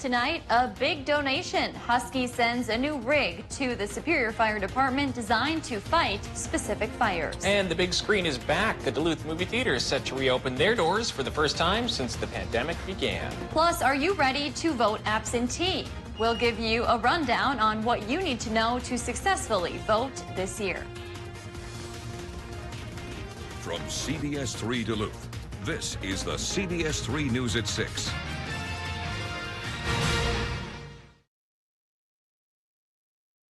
Tonight, a big donation. Husky sends a new rig to the Superior Fire Department designed to fight specific fires. And the big screen is back. The Duluth movie theater is set to reopen their doors for the first time since the pandemic began. Plus, are you ready to vote absentee? We'll give you a rundown on what you need to know to successfully vote this year. From CBS3 Duluth, this is the CBS3 News at 6.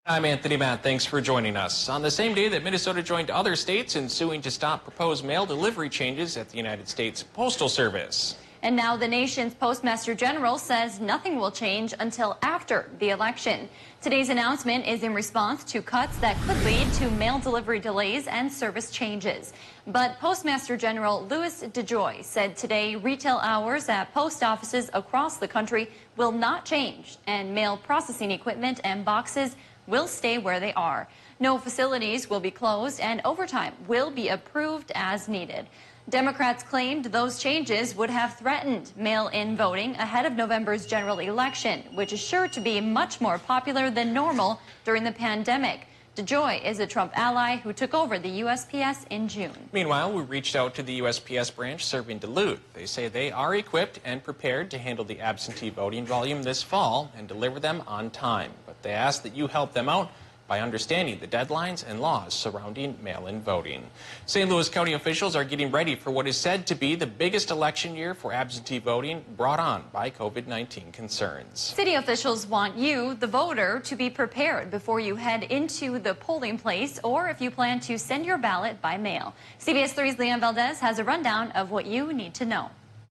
I'm Anthony Matt. Thanks for joining us. On the same day that Minnesota joined other states in suing to stop proposed mail delivery changes at the United States Postal Service. And now the nation's Postmaster General says nothing will change until after the election. Today's announcement is in response to cuts that could lead to mail delivery delays and service changes. But Postmaster General Louis DeJoy said today retail hours at post offices across the country will not change, and mail processing equipment and boxes will stay where they are. No facilities will be closed, and overtime will be approved as needed. Democrats claimed those changes would have threatened mail-in voting ahead of November's general election, which is sure to be much more popular than normal during the pandemic. DeJoy is a Trump ally who took over the USPS in June. Meanwhile, we reached out to the USPS branch serving Duluth. They say they are equipped and prepared to handle the absentee voting volume this fall and deliver them on time. But they ask that you help them out by understanding the deadlines and laws surrounding mail-in voting. St. Louis County officials are getting ready for what is said to be the biggest election year for absentee voting brought on by COVID-19 concerns. City officials want you, the voter, to be prepared before you head into the polling place or if you plan to send your ballot by mail. CBS 3's Leanne Valdez has a rundown of what you need to know.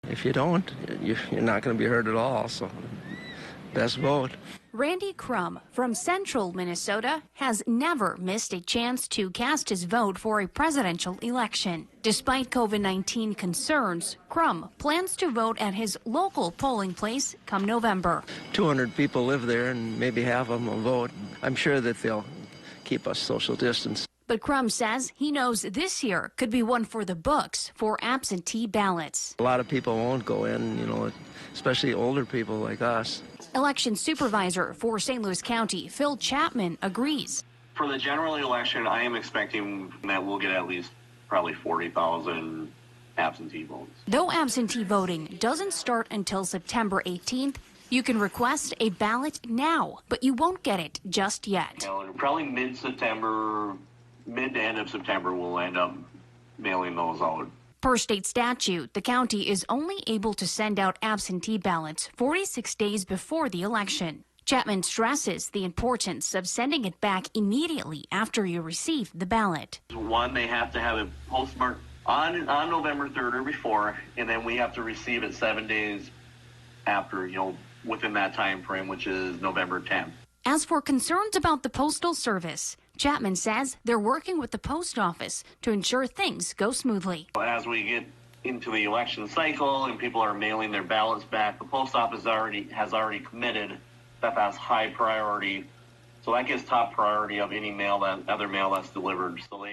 If you don't, you're not going to be heard at all, so best vote. Randy Crum from Central Minnesota has never missed a chance to cast his vote for a presidential election. Despite COVID-19 concerns, Crum plans to vote at his local polling place come November. 200 people live there, and maybe half of them will vote. I'm sure that they'll keep us social distance. But Crum says he knows this year could be one for the books for absentee ballots. A lot of people won't go in, especially older people like us. Election supervisor for St. Louis County, Phil Chapman, agrees. For the general election, I am expecting that we'll get at least probably 40,000 absentee votes. Though absentee voting doesn't start until September 18th, you can request a ballot now, but you won't get it just yet. Probably mid-September, mid to end of September, we'll end up mailing those out. Per state statute, the county is only able to send out absentee ballots 46 days before the election. Chapman stresses the importance of sending it back immediately after you receive the ballot. One, they have to have it postmarked on November 3rd or before, and then we have to receive it 7 days after, within that time frame, which is November 10th. As for concerns about the Postal Service, Chapman says they're working with the post office to ensure things go smoothly. As we get into the election cycle and people are mailing their ballots back, the post office has already committed that that's high priority. So that gets top priority of any other mail that's delivered. So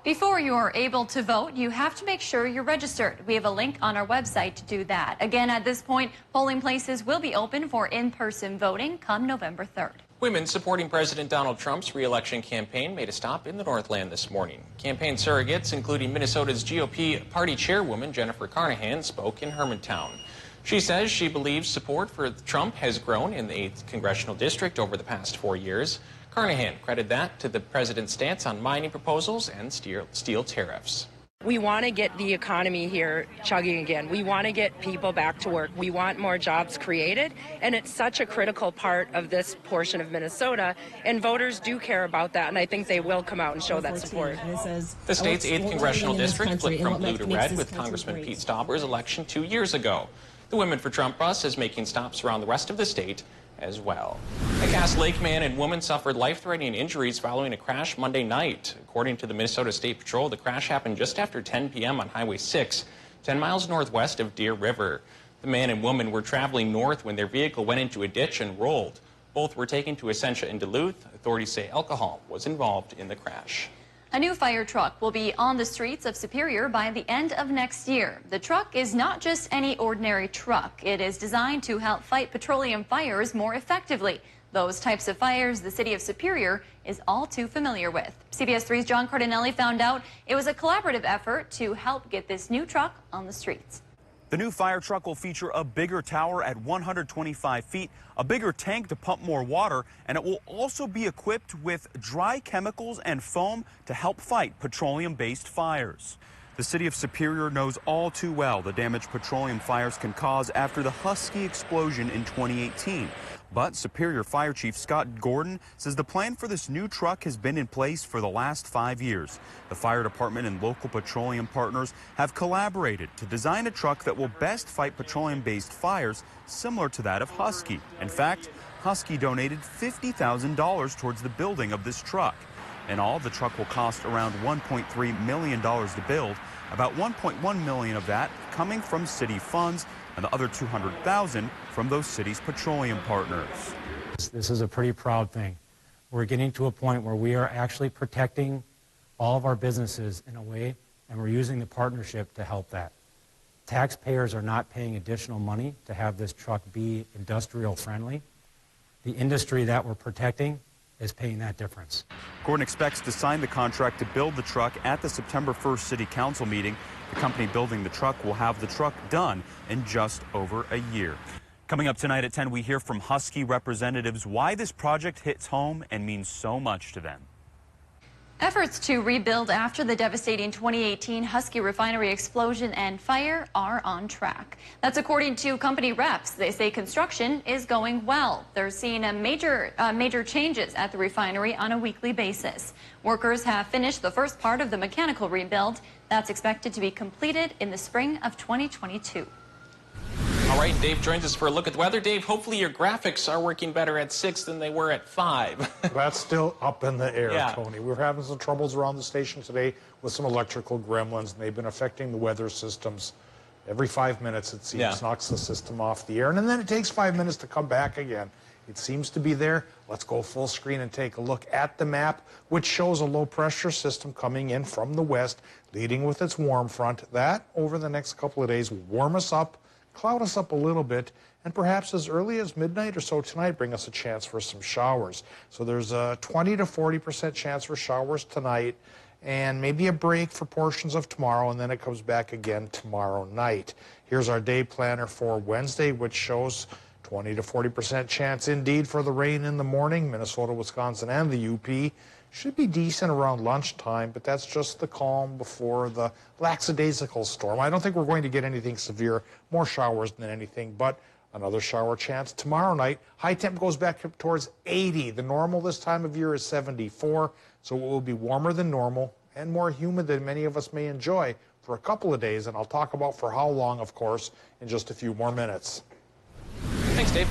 Before you're able to vote, you have to make sure you're registered. We have a link on our website to do that. Again, at this point, polling places will be open for in-person voting come November 3rd. Women supporting President Donald Trump's re-election campaign made a stop in the Northland this morning. Campaign surrogates, including Minnesota's GOP party chairwoman Jennifer Carnahan, spoke in Hermantown. She says she believes support for Trump has grown in the 8th Congressional District over the past 4 years. Carnahan credited that to the president's stance on mining proposals and steel tariffs. We want to get the economy here chugging again. We want to get people back to work. We want more jobs created, and it's such a critical part of this portion of Minnesota, and voters do care about that, and I think they will come out and show that support. The state's 8th Congressional District flipped from blue to red with Congressman Pete Stauber's election 2 years ago. The Women for Trump bus is making stops around the rest of the state as well. A Cass Lake man and woman suffered life-threatening injuries following a crash Monday night. According to the Minnesota State Patrol, the crash happened just after 10 p.m. on Highway 6, 10 miles northwest of Deer River. The man and woman were traveling north when their vehicle went into a ditch and rolled. Both were taken to Essentia in Duluth. Authorities say alcohol was involved in the crash. A new fire truck will be on the streets of Superior by the end of next year. The truck is not just any ordinary truck. It is designed to help fight petroleum fires more effectively. Those types of fires the city of Superior is all too familiar with. CBS 3's John Cardinelli found out it was a collaborative effort to help get this new truck on the streets. The new fire truck will feature a bigger tower at 125 feet, a bigger tank to pump more water, and it will also be equipped with dry chemicals and foam to help fight petroleum-based fires. The city of Superior knows all too well the damage petroleum fires can cause after the Husky explosion in 2018. But Superior Fire Chief Scott Gordon says the plan for this new truck has been in place for the last 5 years. The fire department and local petroleum partners have collaborated to design a truck that will best fight petroleum-based fires similar to that of Husky. In fact, Husky donated $50,000 towards the building of this truck. In all, the truck will cost around $1.3 million to build, about $1.1 million of that coming from city funds, and the other $200,000 from those cities' petroleum partners. This is a pretty proud thing. We're getting to a point where we are actually protecting all of our businesses in a way, and we're using the partnership to help that. Taxpayers are not paying additional money to have this truck be industrial friendly. The industry that we're protecting is paying that difference. Gordon expects to sign the contract to build the truck at the September 1st City Council meeting. The company building the truck will have the truck done in just over a year. Coming up tonight at 10, we hear from Husky representatives why this project hits home and means so much to them. Efforts to rebuild after the devastating 2018 Husky refinery explosion and fire are on track. That's according to company reps. They say construction is going well. They're seeing major changes at the refinery on a weekly basis. Workers have finished the first part of the mechanical rebuild. That's expected to be completed in the spring of 2022. All right, Dave joins us for a look at the weather. Dave, hopefully your graphics are working better at 6 than they were at 5. That's still up in the air, yeah. Tony. We're having some troubles around the station today with some electrical gremlins, and they've been affecting the weather systems. Every 5 minutes, it seems, knocks the system off the air, and then it takes 5 minutes to come back again. It seems to be there. Let's go full screen and take a look at the map, which shows a low-pressure system coming in from the west, leading with its warm front. That, over the next couple of days, will warm us up, cloud us up a little bit, and perhaps as early as midnight or so tonight bring us a chance for some showers. So there's a 20 to 40% chance for showers tonight, and maybe a break for portions of tomorrow, and then it comes back again tomorrow night. Here's our day planner for Wednesday, which shows 20 to 40% chance indeed for the rain in the morning. Minnesota, Wisconsin, and the UP should be decent around lunchtime, but that's just the calm before the lackadaisical storm. I don't think we're going to get anything severe, more showers than anything, but another shower chance tomorrow night. High temp goes back up towards 80. The normal this time of year is 74, so it will be warmer than normal and more humid than many of us may enjoy for a couple of days, and I'll talk about for how long, of course, in just a few more minutes. Thanks, Dave.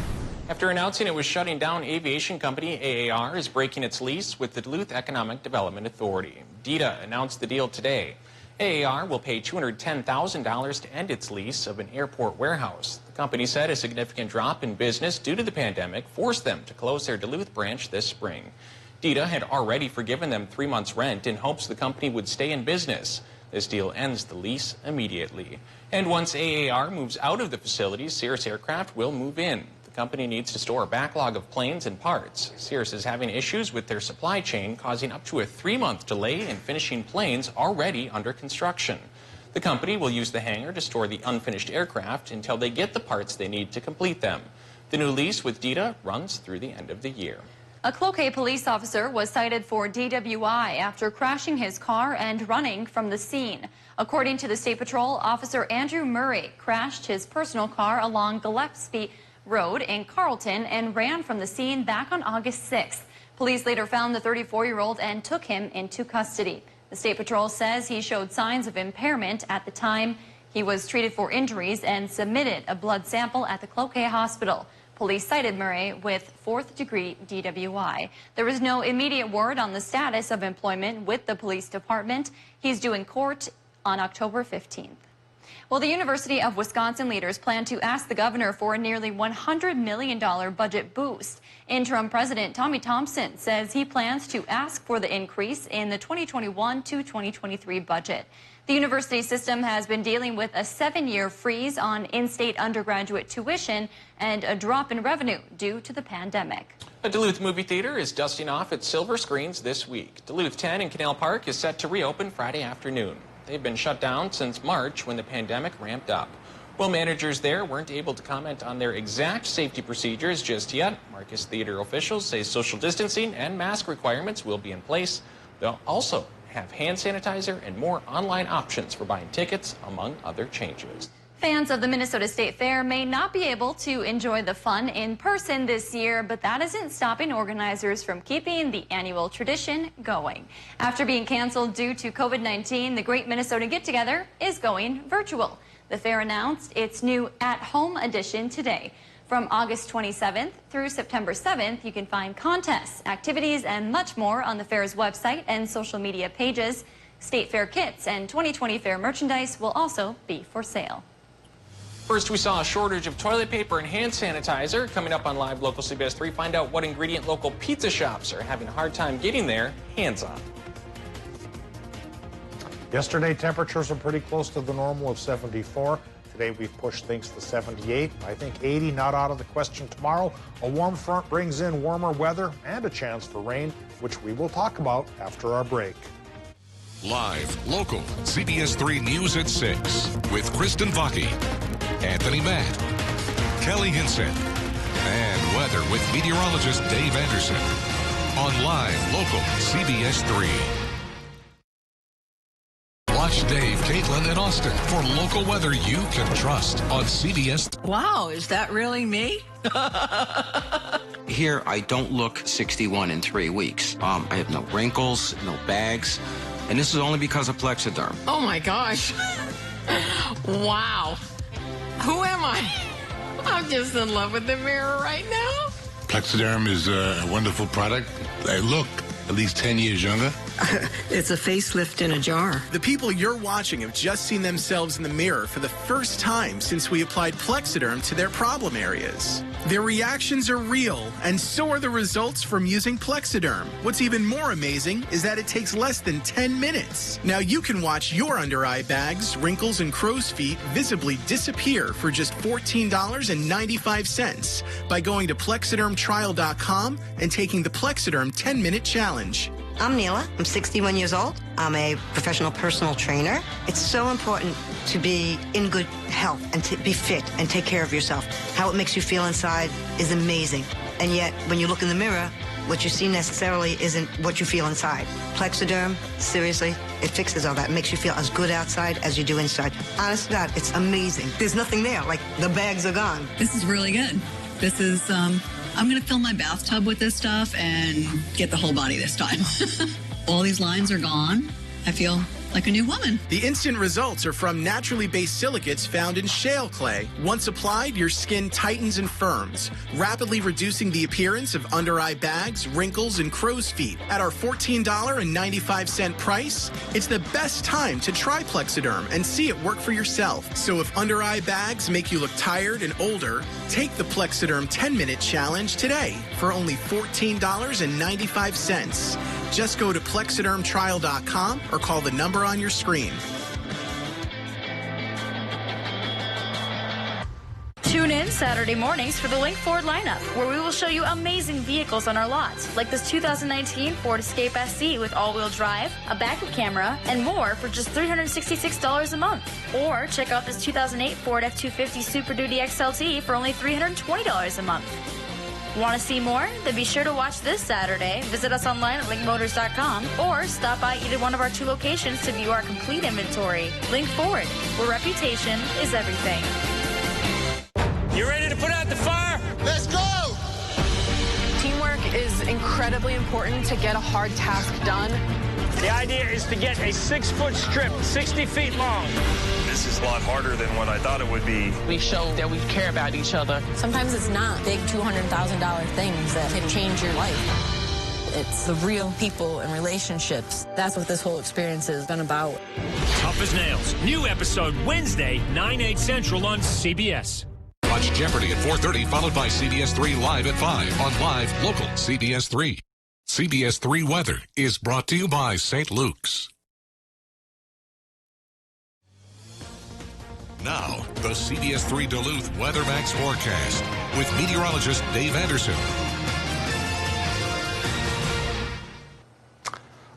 After announcing it was shutting down, aviation company AAR is breaking its lease with the Duluth Economic Development Authority. DETA announced the deal today. AAR will pay $210,000 to end its lease of an airport warehouse. The company said a significant drop in business due to the pandemic forced them to close their Duluth branch this spring. DETA had already forgiven them 3 months' rent in hopes the company would stay in business. This deal ends the lease immediately. And once AAR moves out of the facility, Cirrus Aircraft will move in. The company needs to store a backlog of planes and parts. Cirrus is having issues with their supply chain, causing up to a 3-month delay in finishing planes already under construction. The company will use the hangar to store the unfinished aircraft until they get the parts they need to complete them. The new lease with DETA runs through the end of the year. A Cloquet police officer was cited for DWI after crashing his car and running from the scene. According to the State Patrol, Officer Andrew Murray crashed his personal car along Gillespie Road in Carlton and ran from the scene back on August 6th. Police later found the 34-year-old and took him into custody. The State Patrol says he showed signs of impairment at the time. He was treated for injuries and submitted a blood sample at the Cloquet Hospital. Police cited Murray with 4th-degree DWI. There is no immediate word on the status of employment with the police department. He's due in court on October 15th. Well, the University of Wisconsin leaders plan to ask the governor for a nearly $100 million budget boost. Interim President Tommy Thompson says he plans to ask for the increase in the 2021 to 2023 budget. The university system has been dealing with a 7-year freeze on in-state undergraduate tuition and a drop in revenue due to the pandemic. A Duluth movie theater is dusting off its silver screens this week. Duluth 10 in Canal Park is set to reopen Friday afternoon. They've been shut down since March when the pandemic ramped up. Well, managers there weren't able to comment on their exact safety procedures just yet. Marcus Theater officials say social distancing and mask requirements will be in place. They'll also have hand sanitizer and more online options for buying tickets, among other changes. Fans of the Minnesota State Fair may not be able to enjoy the fun in person this year, but that isn't stopping organizers from keeping the annual tradition going. After being canceled due to COVID-19, the Great Minnesota Get-Together is going virtual. The fair announced its new at-home edition today. From August 27th through September 7th, you can find contests, activities, and much more on the fair's website and social media pages. State Fair kits and 2020 fair merchandise will also be for sale. First, we saw a shortage of toilet paper and hand sanitizer. Coming up on Live Local CBS3, find out what ingredient local pizza shops are having a hard time getting their hands on. Yesterday, temperatures are pretty close to the normal of 74. Today, we've pushed things to 78. I think 80 not out of the question tomorrow. A warm front brings in warmer weather and a chance for rain, which we will talk about after our break. Live, local, CBS3 News at 6 with Kristen Vaki, Anthony Matt, Kelly Hinson, and weather with meteorologist Dave Anderson on Live, local, CBS3. Watch Dave, Caitlin, and Austin for local weather you can trust on CBS. Wow, is that really me? Here, I don't look 61 in 3 weeks. I have no wrinkles, no bags, and this is only because of Plexiderm. Oh my gosh. Wow. Who am I? I'm just in love with the mirror right now. Plexiderm is a wonderful product. I look at least 10 years younger. It's a facelift in a jar. The people you're watching have just seen themselves in the mirror for the first time since we applied Plexiderm to their problem areas. Their reactions are real, and so are the results from using Plexiderm. What's even more amazing is that it takes less than 10 minutes. Now you can watch your under-eye bags, wrinkles, and crow's feet visibly disappear for just $14.95 by going to plexidermtrial.com and taking the Plexiderm 10-minute challenge. I'm Neela. I'm 61 years old. I'm a professional personal trainer. It's so important to be in good health and to be fit and take care of yourself. How it makes you feel inside is amazing. And yet, when you look in the mirror, what you see necessarily isn't what you feel inside. Plexiderm, seriously, it fixes all that. It makes you feel as good outside as you do inside. Honest to God, it's amazing. There's nothing there. Like, the bags are gone. This is really good. This is, I'm going to fill my bathtub with this stuff and get the whole body this time. All these lines are gone. I feel like a new woman. The instant results are from naturally based silicates found in shale clay. Once applied, your skin tightens and firms, rapidly reducing the appearance of under-eye bags, wrinkles, and crow's feet. At our $14.95 price, it's the best time to try Plexiderm and see it work for yourself. So if under-eye bags make you look tired and older, take the Plexiderm 10-minute challenge today for only $14.95. Just go to plexidermtrial.com or call the number on your screen. Tune in Saturday mornings for the Link Ford lineup, where we will show you amazing vehicles on our lots, like this 2019 Ford Escape SC with all-wheel drive, a backup camera, and more for just $366 a month. Or check out this 2008 Ford F-250 Super Duty XLT for only $320 a month. Want to see more? Then be sure to watch this Saturday. Visit us online at linkmotors.com or stop by either one of our 2 locations to view our complete inventory. Link Ford, where reputation is everything. You ready to put out the fire? Let's go! Teamwork is incredibly important to get a hard task done. The idea is to get a 6-foot strip, 60 feet long. This is a lot harder than what I thought it would be. We show that we care about each other. Sometimes it's not big $200,000 things that can change your life. It's the real people and relationships. That's what this whole experience has been about. Tough as Nails. New episode Wednesday, 9/8 Central on CBS. Watch Jeopardy at 4:30, followed by CBS3 Live at 5 on Live Local CBS3. CBS3 Weather is brought to you by St. Luke's. Now, the CBS3 Duluth WeatherMax forecast with meteorologist Dave Anderson.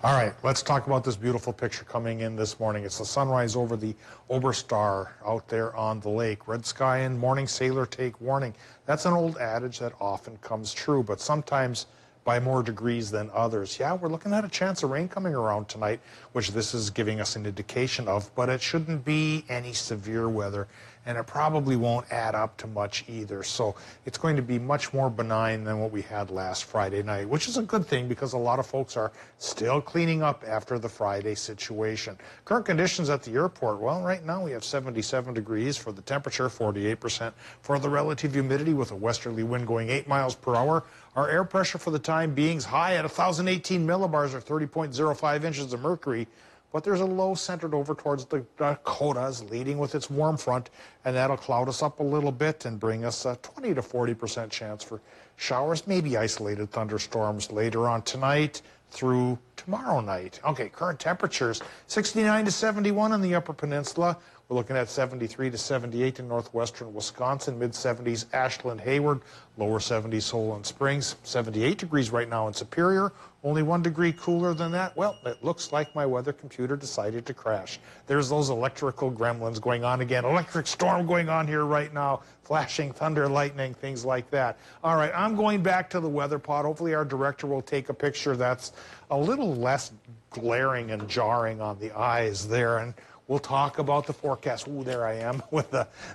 All right, let's talk about this beautiful picture coming in this morning. It's the sunrise over the Oberstar out there on the lake. Red sky and morning sailor take warning. That's an old adage that often comes true, but sometimes by more degrees than others. Yeah, we're looking at a chance of rain coming around tonight, which this is giving us an indication of, but it shouldn't be any severe weather, and it probably won't add up to much either. So it's going to be much more benign than what we had last Friday night, which is a good thing because a lot of folks are still cleaning up after the Friday situation. Current conditions at the airport, well, right now we have 77 degrees for the temperature, 48% for the relative humidity with a westerly wind going 8 miles per hour. Our air pressure for the time being is high at 1,018 millibars or 30.05 inches of mercury. But there's a low centered over towards the Dakotas, leading with its warm front, and that'll cloud us up a little bit and bring us a 20 to 40% chance for showers, maybe isolated thunderstorms later on tonight through tomorrow night. Okay, current temperatures, 69 to 71 in the Upper Peninsula. We're looking at 73 to 78 in northwestern Wisconsin, mid-70s Ashland, Hayward, lower 70s Solon Springs, 78 degrees right now in Superior, only 1 degree cooler than that. Well, it looks like my weather computer decided to crash. There's those electrical gremlins going on again, electric storm going on here right now, flashing thunder, lightning, things like that. All right, I'm going back to the weather pod. Hopefully our director will take a picture that's a little less glaring and jarring on the eyes there, and we'll talk about the forecast. Ooh, there I am with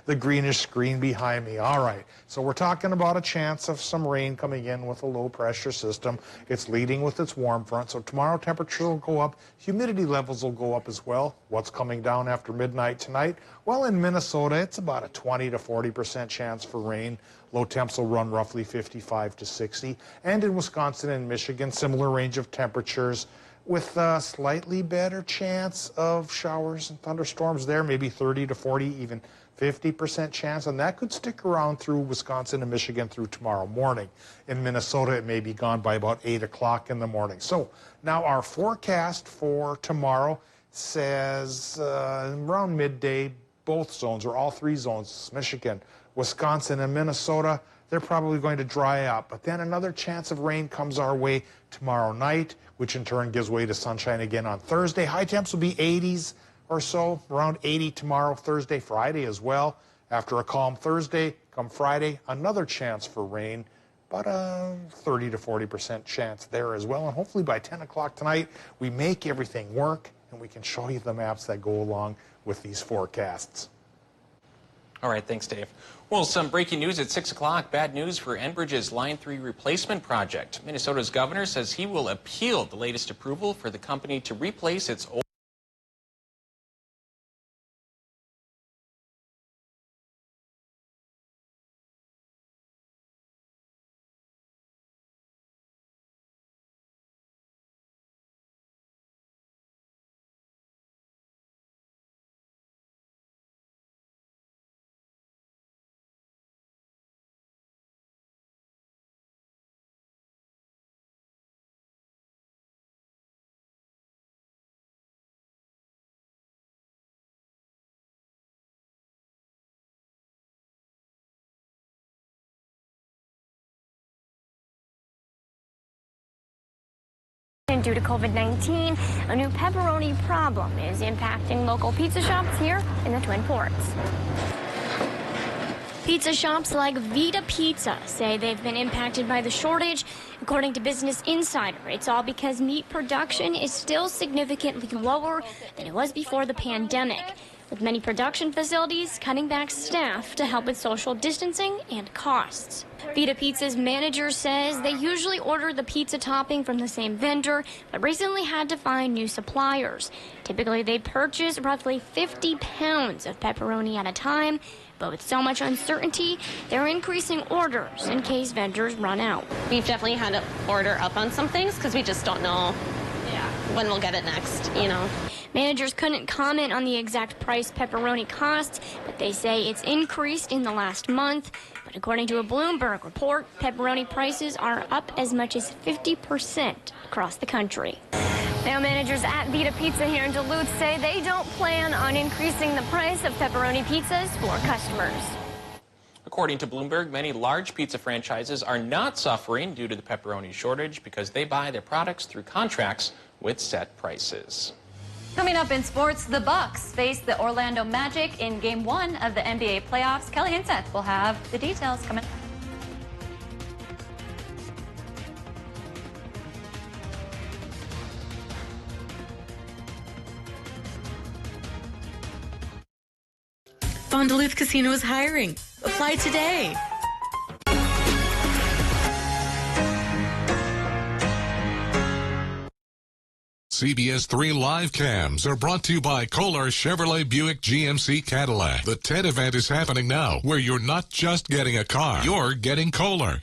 the greenish screen behind me. All right, so we're talking about a chance of some rain coming in with a low pressure system. It's leading with its warm front, so tomorrow temperatures will go up. Humidity levels will go up as well. What's coming down after midnight tonight? Well, in Minnesota, it's about a 20 to 40% chance for rain. Low temps will run roughly 55 to 60. And in Wisconsin and Michigan, similar range of temperatures, with a slightly better chance of showers and thunderstorms there, maybe 30 to 40, even 50% chance, and that could stick around through Wisconsin and Michigan through tomorrow morning. In Minnesota, it may be gone by about 8 o'clock in the morning. So now our forecast for tomorrow says around midday, both zones, or all three zones, Michigan, Wisconsin, and Minnesota, they're probably going to dry up. But then another chance of rain comes our way tomorrow night, which in turn gives way to sunshine again on Thursday. High temps will be 80s or so, around 80 tomorrow, Thursday, Friday as well. After a calm Thursday, come Friday, another chance for rain, but a 30 to 40% chance there as well. And hopefully by 10 o'clock tonight, we make everything work and we can show you the maps that go along with these forecasts. All right, thanks, Dave. Well, some breaking news at 6 o'clock. Bad news for Enbridge's Line 3 replacement project. Minnesota's governor says he will appeal the latest approval for the company to replace its old Due to COVID-19, a new pepperoni problem is impacting local pizza shops here in the Twin Ports. Pizza shops like Vita Pizza say they've been impacted by the shortage. According to Business Insider, it's all because meat production is still significantly lower than it was before the pandemic, with many production facilities cutting back staff to help with social distancing and costs. Vita Pizza's manager says they usually order the pizza topping from the same vendor, but recently had to find new suppliers. Typically, they purchase roughly 50 pounds of pepperoni at a time, But with so much uncertainty, they're increasing orders in case vendors run out. We've definitely had to order up on some things because we just don't know when we'll get it next, you know. Managers couldn't comment on the exact price pepperoni costs, but they say it's increased in the last month. But according to a Bloomberg report, pepperoni prices are up as much as 50% across the country. Now, managers at Vita Pizza here in Duluth say they don't plan on increasing the price of pepperoni pizzas for customers. According to Bloomberg, many large pizza franchises are not suffering due to the pepperoni shortage because they buy their products through contracts with set prices. Coming up in sports, the Bucks face the Orlando Magic in Game 1 of the NBA playoffs. Kelly Hinseth will have the details coming up. Von Duluth Casino is hiring. Apply today. CBS3 live cams are brought to you by Kohler Chevrolet Buick GMC Cadillac. The TED event is happening now, where you're not just getting a car, you're getting Kohler.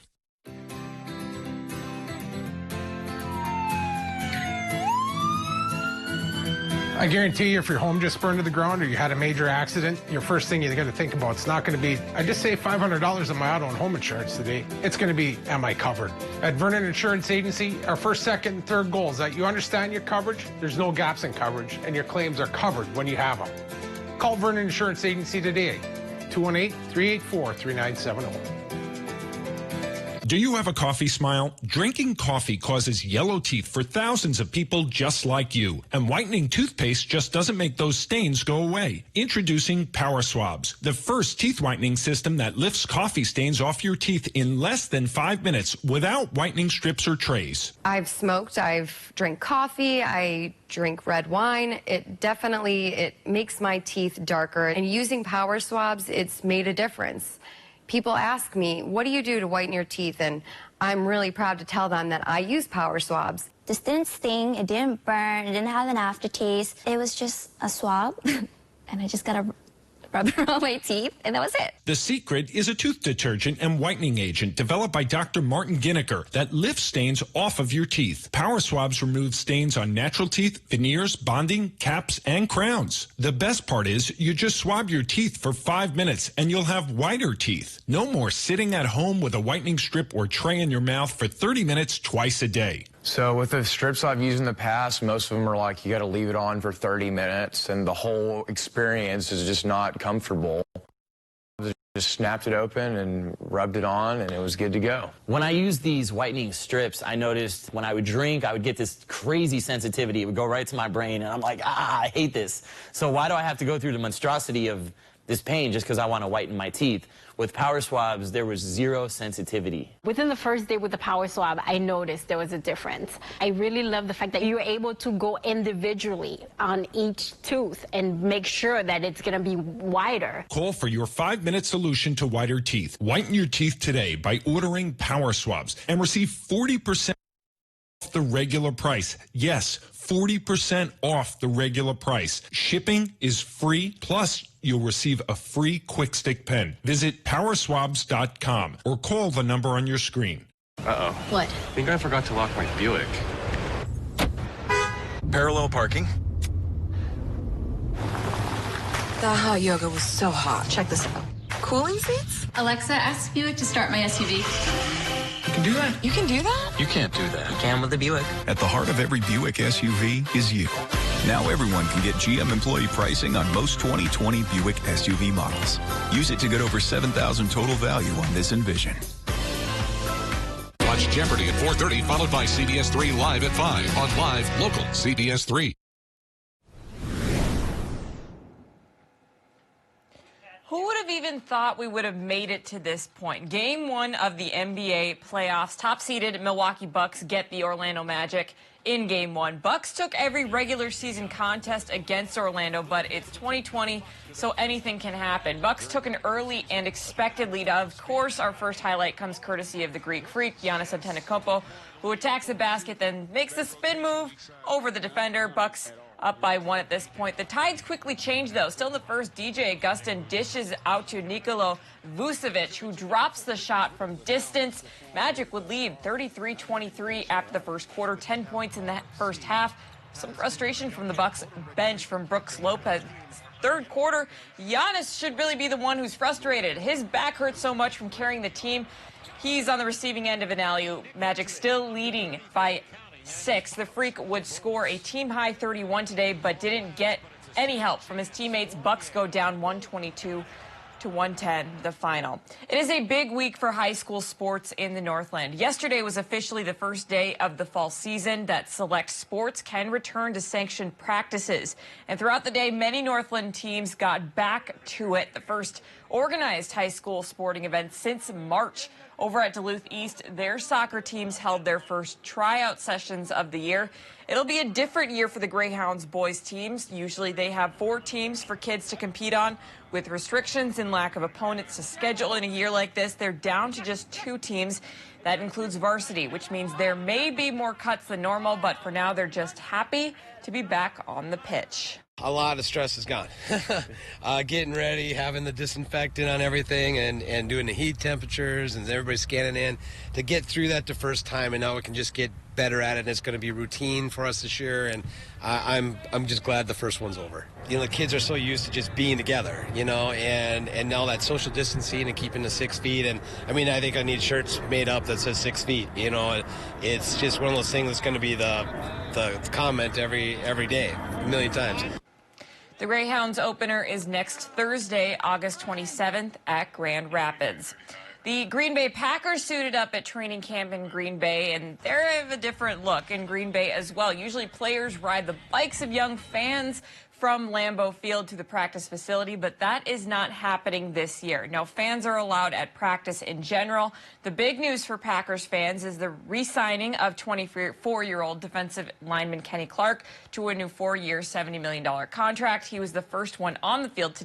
I guarantee you, if your home just burned to the ground or you had a major accident, your first thing you're going to think about is not going to be, I just saved $500 on my auto and home insurance today. It's going to be, am I covered? At Vernon Insurance Agency, our first, second, and third goal is that you understand your coverage, there's no gaps in coverage, and your claims are covered when you have them. Call Vernon Insurance Agency today, 218-384-3970. Do you have a coffee smile? Drinking coffee causes yellow teeth for thousands of people just like you. And whitening toothpaste just doesn't make those stains go away. Introducing Power Swabs, the first teeth whitening system that lifts coffee stains off your teeth in less than 5 minutes without whitening strips or trays. I've smoked, I've drank coffee, I drink red wine. It makes my teeth darker. And using Power Swabs, it's made a difference. People ask me, what do you do to whiten your teeth? And I'm really proud to tell them that I use Power Swabs. This didn't sting, it didn't burn, it didn't have an aftertaste. It was just a swab, and I just got to rub it on my teeth, and that was it. The secret is a tooth detergent and whitening agent developed by Dr. Martin Ginniker that lifts stains off of your teeth. Power Swabs remove stains on natural teeth, veneers, bonding, caps, and crowns. The best part is you just swab your teeth for 5 minutes and you'll have whiter teeth. No more sitting at home with a whitening strip or tray in your mouth for 30 minutes twice a day. So with the strips I've used in the past, most of them are like, you got to leave it on for 30 minutes, and the whole experience is just not comfortable. Just snapped it open and rubbed it on, and it was good to go. When I used these whitening strips, I noticed when I would drink, I would get this crazy sensitivity. It would go right to my brain, and I'm like, I hate this. So why do I have to go through the monstrosity of this pain just because I want to whiten my teeth? With Power Swabs, there was zero sensitivity. Within the first day with the Power Swab, I noticed there was a difference. I really love the fact that you're able to go individually on each tooth and make sure that it's going to be wider. Call for your 5-minute solution to whiter teeth. Whiten your teeth today by ordering Power Swabs and receive 40% off the regular price. Yes, 40% off the regular price. Shipping is free, plus you'll receive a free quick stick pen. Visit powerswabs.com or call the number on your screen. Uh-oh. What? I think I forgot to lock my Buick. Parallel parking. The hot yoga was so hot. Check this out. Cooling seats? Alexa, ask Buick to start my SUV. You can do that? You can do that? You can't do that. You can with the Buick. At the heart of every Buick SUV is you. Now everyone can get GM employee pricing on most 2020 Buick SUV models. Use it to get over $7,000 total value on this Envision. Watch Jeopardy at 4:30, followed by CBS3 Live at 5 on Live Local CBS3. Who would have even thought we would have made it to this point? Game 1 of the NBA playoffs. Top-seeded Milwaukee Bucks get the Orlando Magic in Game 1. Bucks took every regular season contest against Orlando, but it's 2020, so anything can happen. Bucks took an early and expected lead. Of course, our first highlight comes courtesy of the Greek Freak, Giannis Antetokounmpo, who attacks the basket, then makes the spin move over the defender. Bucks up by 1 at this point. The tides quickly change, though. Still in the first, DJ Augustin dishes out to Nikola Vucevic, who drops the shot from distance. Magic would lead 33-23 after the first quarter, 10 points in the first half. Some frustration from the Bucks bench from Brooks Lopez. Third quarter, Giannis should really be the one who's frustrated. His back hurts so much from carrying the team. He's on the receiving end of an alley-oop. Magic still leading by 6. The Freak would score a team-high 31 today, but didn't get any help from his teammates. Bucks go down 122 to 110, the final. It is a big week for high school sports in the Northland. Yesterday was officially the first day of the fall season that select sports can return to sanctioned practices. And throughout the day, many Northland teams got back to it. The first organized high school sporting event since March. Over at Duluth East, their soccer teams held their first tryout sessions of the year. It'll be a different year for the Greyhounds boys teams. Usually they have 4 teams for kids to compete on. With restrictions and lack of opponents to schedule in a year like this, they're down to just 2 teams. That includes varsity, which means there may be more cuts than normal, but for now they're just happy to be back on the pitch. A lot of stress is gone. Getting ready, having the disinfectant on everything, and doing the heat temperatures, and everybody scanning in to get through that the first time, and now we can just get better at it, and it's going to be routine for us this year, and I'm just glad the first one's over. You know, the kids are so used to just being together, you know, and now that social distancing and keeping the 6 feet, and I mean, I think I need shirts made up that says 6 feet, you know. It's just one of those things that's going to be the comment every day, a million times. The Greyhounds opener is next Thursday, August 27th at Grand Rapids. The Green Bay Packers suited up at training camp in Green Bay, and they have a different look in Green Bay as well. Usually players ride the bikes of young fans from Lambeau Field to the practice facility, but that is not happening this year. No, fans are allowed at practice in general. The big news for Packers fans is the re-signing of 24-year-old defensive lineman Kenny Clark to a new 4-year, $70 million contract. He was the first one on the field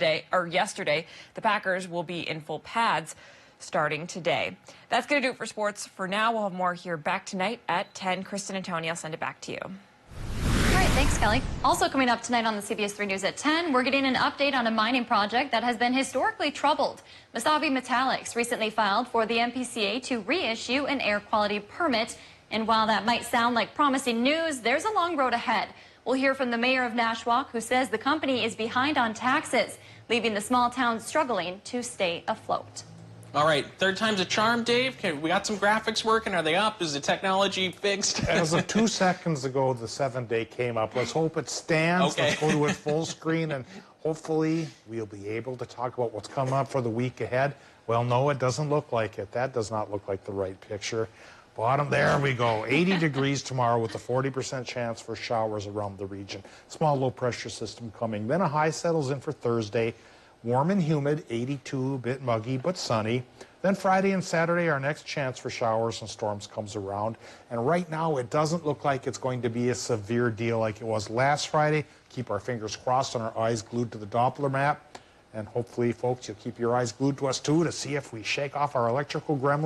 yesterday. The Packers will be in full pads starting today. That's going to do it for sports for now. We'll have more here back tonight at 10. Kristen and Tony, I'll send it back to you. All right, thanks, Kelly. Also coming up tonight on the CBS3 News at 10, we're getting an update on a mining project that has been historically troubled. Mesabi Metallics recently filed for the MPCA to reissue an air quality permit. And while that might sound like promising news, there's a long road ahead. We'll hear from the mayor of Nashwauk, who says the company is behind on taxes, leaving the small town struggling to stay afloat. All right, third time's a charm, Dave. We got some graphics working. Are they up? Is the technology fixed? As of 2 seconds ago, the 7-day came up. Let's hope it stands. Okay. Let's go to it full screen, and hopefully we'll be able to talk about what's coming up for the week ahead. Well, no, it doesn't look like it. That does not look like the right picture. Bottom, there we go. 80 degrees tomorrow with a 40% chance for showers around the region. Small low-pressure system coming. Then a high settles in for Thursday. Warm and humid, 82, a bit muggy, but sunny. Then Friday and Saturday, our next chance for showers and storms comes around. And right now, it doesn't look like it's going to be a severe deal like it was last Friday. Keep our fingers crossed and our eyes glued to the Doppler map. And hopefully, folks, you'll keep your eyes glued to us, too, to see if we shake off our electrical gremlin.